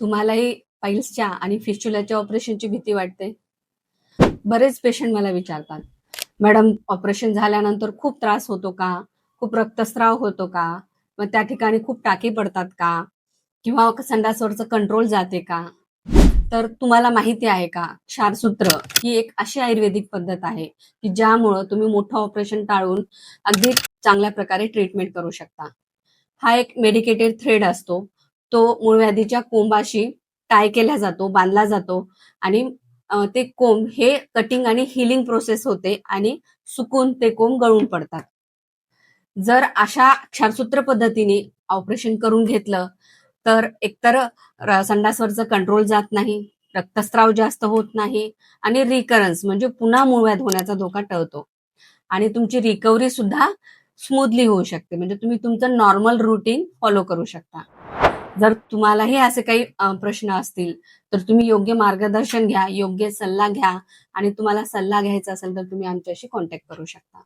तुम्हालाही पाईल्सच्या आणि फिस्च्युलाच्या ऑपरेशनची भीती वाटते? बरेच पेशंट मला विचारतात, मॅडम ऑपरेशन झाल्यानंतर खूप त्रास होतो का? खूप रक्तस्राव होतो का? मग त्या ठिकाणी खूप टाके पडतात का? किंवा संडासवरचं कंट्रोल जाते का? तर तुम्हाला माहिती आहे का, क्षारसूत्र ही एक अशी आयुर्वेदिक पद्धत आहे की ज्यामुळं तुम्ही मोठं ऑपरेशन टाळून अगदी चांगल्या प्रकारे ट्रीटमेंट करू शकता. हा एक मेडिकेटेड थ्रेड असतो. तो मूळव्याधीच्या कोंबाशी टाय केला जातो, बांधला जातो आणि ते कोंब हे कटिंग आणि हिलिंग प्रोसेस होते आणि सुकून ते कोंब गळून पडतात. जर अशा क्षारसूत्र पद्धतीने ऑपरेशन करून घेतलं तर एकतर संडासवरचं कंट्रोल जात नाही, रक्तस्राव जास्त होत नाही आणि रिकरन्स म्हणजे पुन्हा मूळव्याध होण्याचा धोका टळतो आणि तुमची रिकव्हरी सुद्धा स्मूथली होऊ शकते. म्हणजे तुम्ही तुमचं नॉर्मल रुटीन फॉलो करू शकता. जर तुम्हालाही असे काही प्रश्न असतील तर तुम्ही योग्य मार्गदर्शन घ्या, योग्य सल्ला घ्या आणि तुम्हाला सल्ला घ्यायचा असेल तर तुम्ही आमच्याशी कॉन्टॅक्ट करू शकता.